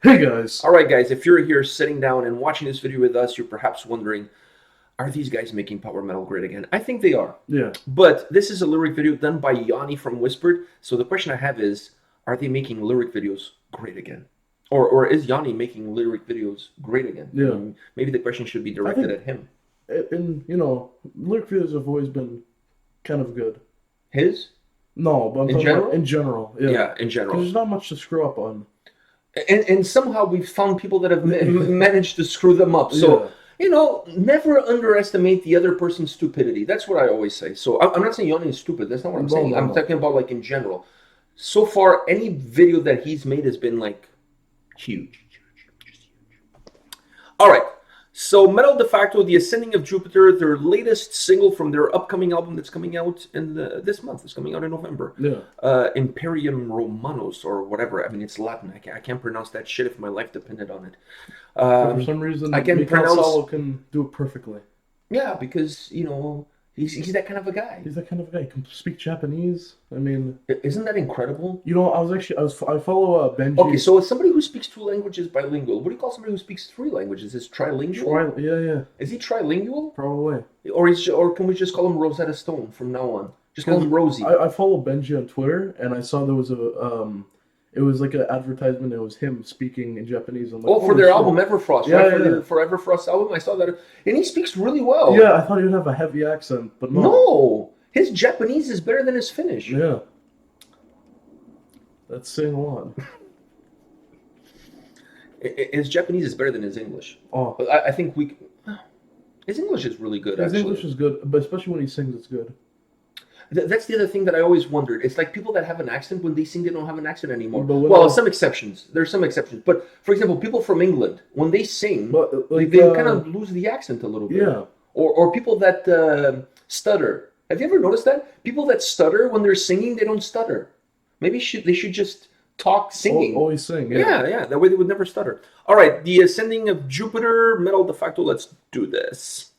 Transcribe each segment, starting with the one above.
Hey guys! Alright guys, if you're here sitting down and watching this video with us, you're perhaps wondering, are these guys making power metal great again? I think they are. Yeah. But this is a lyric video done by Yanni from Whispered, so the question I have is, are they making lyric videos great again? Or is Yanni making lyric videos great again? Yeah. Maybe the question should be directed at him. And, lyric videos have always been kind of good. His? No, but I'm In talking general? about in general. Yeah, in general. Because there's not much to screw up on. And somehow we've found people that have managed to screw them up. So, never underestimate the other person's stupidity. That's what I always say. So I'm not saying Yanni is stupid. That's not what I'm saying. I'm talking about like in general. So far, any video that he's made has been like huge. All right. So Metal de Facto, The Ascending of Jupiter, their latest single from their upcoming album that's coming out in this month. It's coming out in November. Yeah. Imperium Romanus or whatever. I mean, it's Latin. I can't pronounce that shit if my life depended on it. For some reason, I can pronounce. Solo can do it perfectly. Yeah, because he's that kind of a guy. He's that kind of a guy. He can speak Japanese. I mean, isn't that incredible? I follow Benji. Okay, so as somebody who speaks two languages bilingual, what do you call somebody who speaks three languages? Is trilingual? Yeah. Is he trilingual? Probably. Or can we just call him Rosetta Stone from now on? Just call him Rosie. I follow Benji on Twitter, and I saw there was it was like an advertisement. It was him speaking in Japanese. I'm like, for their album Everfrost, yeah, right? Yeah. For Everfrost album, I saw that, and he speaks really well. Yeah, I thought he would have a heavy accent, but no. No, his Japanese is better than his Finnish. Yeah, that's saying a lot. His Japanese is better than his English. Oh, I think his English is really good. His English is good, but especially when he sings, it's good. That's the other thing that I always wondered. It's like people that have an accent, when they sing, they don't have an accent anymore. Well, some exceptions. There's some exceptions. But, for example, people from England, when they sing, they kind of lose the accent a little bit. Yeah. Or people that stutter. Have you ever noticed that? People that stutter, when they're singing, they don't stutter. Maybe they should just talk singing. Always sing, Yeah. That way they would never stutter. All right, The Ascending of Jupiter, Metal de Facto, let's do this.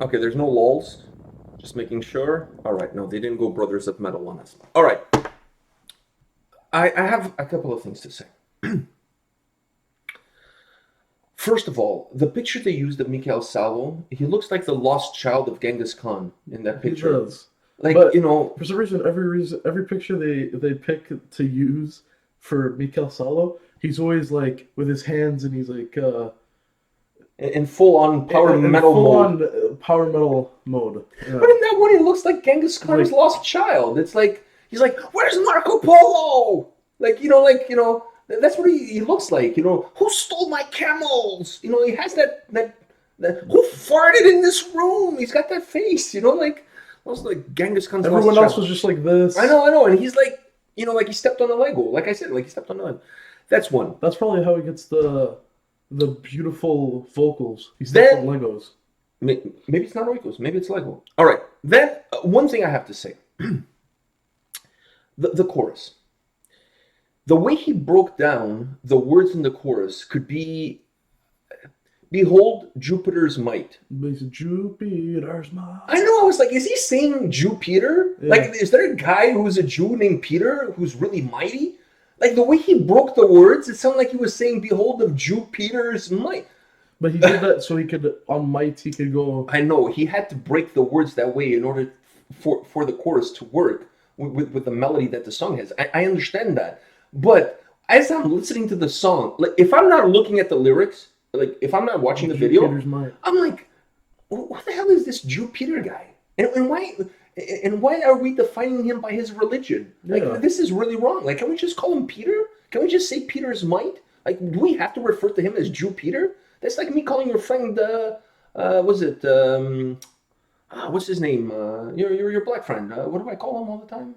Okay, there's no lulls. Just making sure. All right, no, they didn't go Brothers of Metal on us. All right. I have a couple of things to say. First of all, the picture they used of Mikhail Salvo, he looks like the lost child of Genghis Khan in that picture. He does. Like, but you know, for some reason, every picture they pick to use for Mikhail Salvo, he's always like with his hands, and he's like in full-on power metal mode. Power metal mode. Yeah. But in that one, he looks like Genghis Khan's lost child. It's like he's like, "Where's Marco Polo?" Like you know, that's what he looks like. You know, who stole my camels? You know, he has that who farted in this room? He's got that face. You know, like. Also, like Genghis Khan's everyone else was just like this. I know, and he's like, you know, like he stepped on a Lego. Like I said, like he stepped on a Lego. That's one. That's probably how he gets the beautiful vocals. He steps on Legos. Maybe it's not Legos. Maybe it's Lego. All right. Then one thing I have to say: the chorus. The way he broke down the words in the chorus could be. Behold Jupiter's might. Jupiter's might. I know. I was like, is he saying Jupiter? Yeah. Like, is there a guy who's a Jew named Peter who's really mighty? Like the way he broke the words, it sounded like he was saying, "Behold of Jupiter's might." But he did that so he could on might he could go. I know he had to break the words that way in order for the chorus to work with the melody that the song has. I understand that, but as I'm listening to the song, like if I'm not looking at the lyrics. Like, if I'm not watching the video, I'm like, what the hell is this Jupiter guy? And why are we defining him by his religion? Like, this is really wrong. Like, can we just call him Peter? Can we just say Peter's might? Like, do we have to refer to him as Jupiter? That's like me calling your friend, what's his name? Your black friend. What do I call him all the time?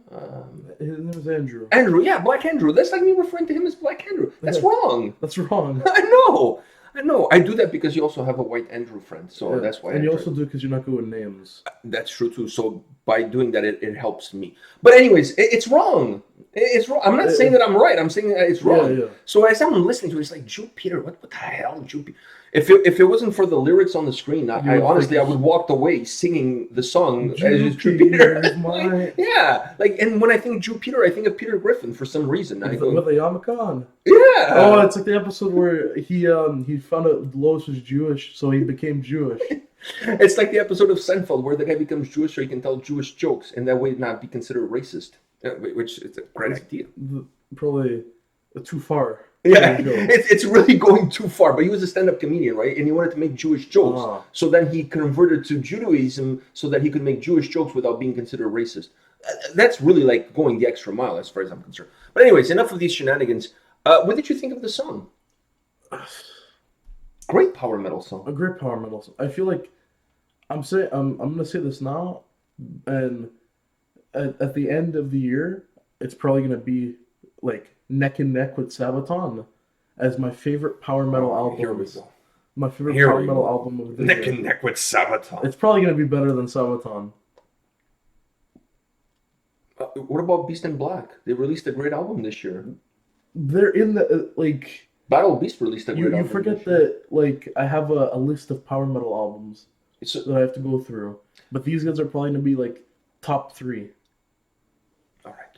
His name is Andrew. Andrew, yeah, Black Andrew. That's like me referring to him as Black Andrew. That's wrong. That's wrong. I know. I do that because you also have a white Andrew friend, so that's why. And you also do because you're not good with names. That's true too. So by doing that, it helps me. But anyways, it's wrong. It's wrong. I'm not saying that I'm right. I'm saying that it's wrong. Yeah. So as I'm listening to it, it's like Jupiter. What the hell, Jupiter? If it wasn't for the lyrics on the screen, I honestly I would walk away singing the song as Jupiter. Like, yeah, like and when I think Jupiter, I think of Peter Griffin for some reason. With a yarmulke. Yeah. Oh, it's like the episode where he found out Lois was Jewish, so he became Jewish. It's like the episode of Seinfeld where the guy becomes Jewish so he can tell Jewish jokes and that way not be considered racist, which is a great idea. Probably too far. Yeah, it's really going too far. But he was a stand-up comedian, right? And he wanted to make Jewish jokes. So then he converted to Judaism so that he could make Jewish jokes without being considered racist. That's really like going the extra mile as far as I'm concerned. But anyways, enough of these shenanigans. What did you think of the song? Great power metal song. A great power metal song. I feel like I'm gonna say this now, and at the end of the year, it's probably gonna be like neck and neck with Sabaton as my favorite power metal album. Here we go. My favorite power metal album of the year. Neck and neck with Sabaton. It's probably gonna be better than Sabaton. What about Beast in Black? They released a great album this year. They're in the like. Battle Beast released a great album. You forget that like I have a list of power metal albums that I have to go through, but these guys are probably gonna be like top 3. All right.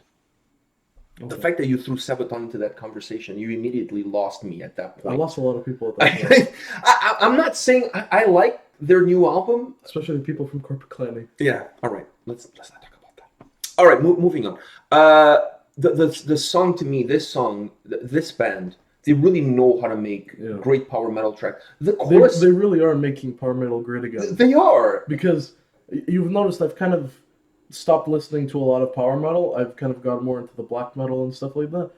Okay. The fact that you threw Sabaton into that conversation, you immediately lost me at that point. I lost a lot of people at that point. I'm not saying I like their new album, especially the people from Corporate Clanning. Yeah. All right. Let's not talk about that. All right. Moving on. The song to me, this band. They really know how to make great power metal track. The chorus, they really are making power metal great again. They are. Because you've noticed I've kind of stopped listening to a lot of power metal. I've kind of got more into the black metal and stuff like that.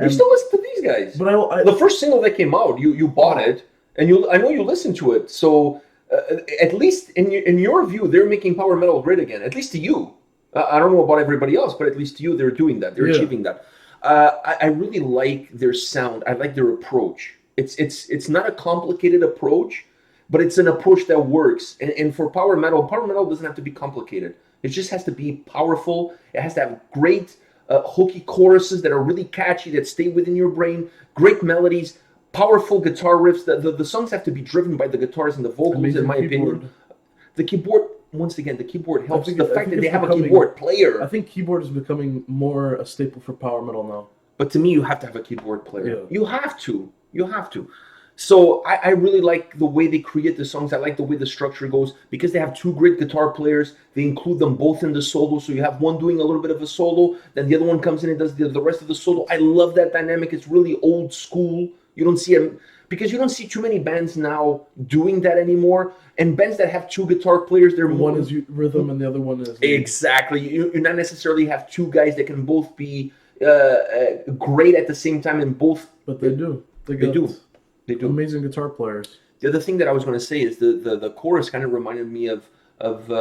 You still listen to these guys. But the first single that came out, you bought it, and I know you listened to it. So at least in your view, they're making power metal great again. At least to you. I don't know about everybody else, but at least to you, they're doing that. They're achieving that. I really like their sound. I like their approach. It's not a complicated approach, but it's an approach that works. And for power metal doesn't have to be complicated. It just has to be powerful. It has to have great hooky choruses that are really catchy, that stay within your brain, great melodies, powerful guitar riffs. The songs have to be driven by the guitars and the vocals, in my opinion. The keyboard, once again, the keyboard helps. The fact that they have a becoming- keyboard player. I think keyboard is becoming more a staple for power metal now. But to me, you have to have a keyboard player. Yeah. You have to. You have to. So I really like the way they create the songs. I like the way the structure goes. Because they have two great guitar players, they include them both in the solo. So you have one doing a little bit of a solo, then the other one comes in and does the rest of the solo. I love that dynamic. It's really old school. You don't see because you don't see too many bands now doing that anymore. And bands that have two guitar players, they're one is rhythm and the other one is exactly. You not necessarily have two guys that can both be great at the same time in both. But they do. They do. Amazing guitar players. The other thing that I was going to say is the chorus kind of reminded me of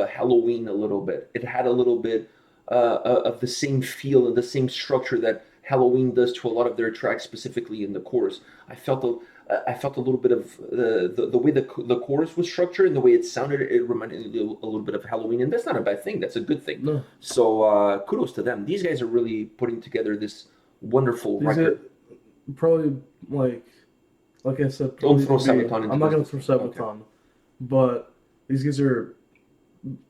Halloween a little bit. It had a little bit of the same feel and the same structure that Halloween does to a lot of their tracks, specifically in the chorus. I felt a little bit of the way the chorus was structured and the way it sounded. It reminded me a little bit of Halloween, and that's not a bad thing. That's a good thing. No. So kudos to them. These guys are really putting together this wonderful record. Probably like I said, don't throw Sabaton into I'm not going to throw Sabaton, okay. But these guys are.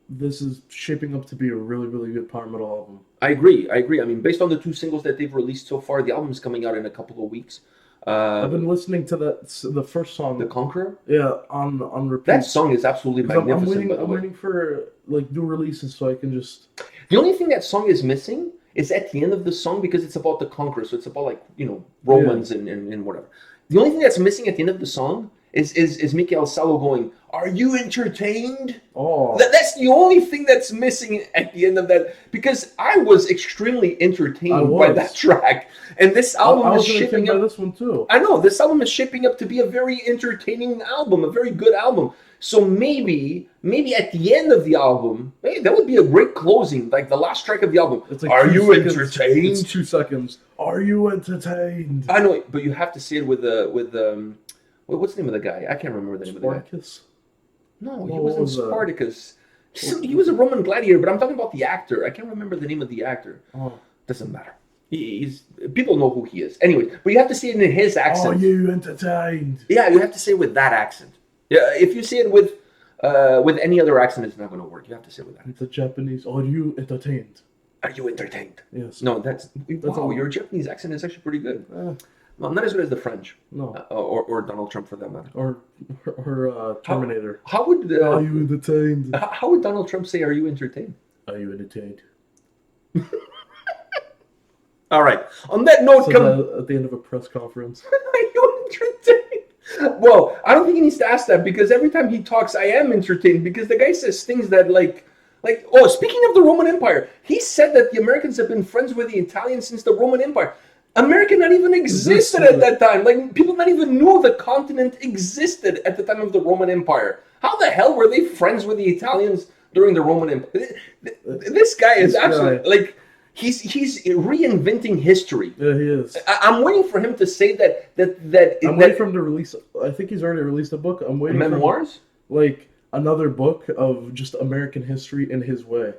This is shaping up to be a really, really good power metal album. I agree. I mean, based on the 2 singles that they've released so far, the album's coming out in a couple of weeks. I've been listening to the first song, The Conqueror. Yeah, on repeat. That song is absolutely magnificent. I'm waiting for new releases so I can just. The only thing that song is missing is at the end of the song because it's about the Conqueror, so it's about Romans and whatever. The only thing that's missing at the end of the song is Michael Salo going, "Are you entertained?" Oh, that's the only thing that's missing at the end of that, because I was extremely entertained by that track, and this album is shaping up. By this one too. I know this album is shaping up to be a very entertaining album, a very good album. So maybe at the end of the album, hey, that would be a great closing, like the last track of the album. It's like "Are you entertained?" It's 2 seconds. Are you entertained? I know, but you have to say it with what's the name of the guy? I can't remember the name Spartacus? of the guy. No, he wasn't Spartacus. He was a Roman gladiator, but I'm talking about the actor. I can't remember the name of the actor. Oh, doesn't matter. He's people know who he is. Anyway, but you have to say it in his accent. Are you entertained? Yeah, you have to say it with that accent. Yeah, if you say it with any other accent, it's not going to work. You have to say it with that. It's a Japanese. Are you entertained? Are you entertained? Yes. No, that's wow. Your Japanese accent is actually pretty good. Well, not as good as the French. No. Or Donald Trump for that matter. Or Terminator. How would are you entertained? How would Donald Trump say, "Are you entertained"? Are you entertained? All right. On that note, at the end of a press conference. Are you entertained? Well, I don't think he needs to ask that, because every time he talks, I am entertained, because the guy says things that speaking of the Roman Empire, he said that the Americans have been friends with the Italians since the Roman Empire. America not even existed at that time. Like, people not even knew the continent existed at the time of the Roman Empire. How the hell were they friends with the Italians during the Roman Empire? This guy is absolutely he's reinventing history. Yeah, he is. I'm waiting for him to say that. I'm waiting for him to release. I think he's already released a book. I'm waiting memoirs, another book of just American history in his way.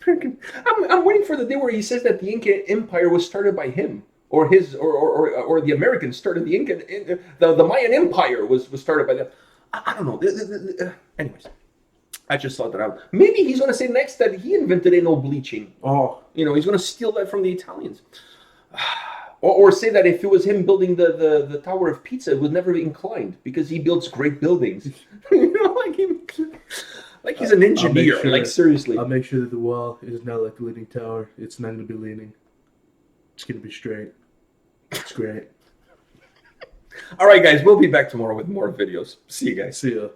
I'm waiting for the day where he says that the Inca Empire was started by him, or the Americans started the Inca. The Mayan Empire was started by them. I don't know. Anyways, I just thought that out. Maybe he's going to say next that he invented anal bleaching. Oh, he's going to steal that from the Italians, or say that if it was him building the Tower of Pizza, it was never inclined because he builds great buildings. Like he's an engineer. Seriously. I'll make sure that the wall is not like the leaning tower. It's not going to be leaning. It's going to be straight. It's great. All right, guys. We'll be back tomorrow with more videos. See you guys. See ya.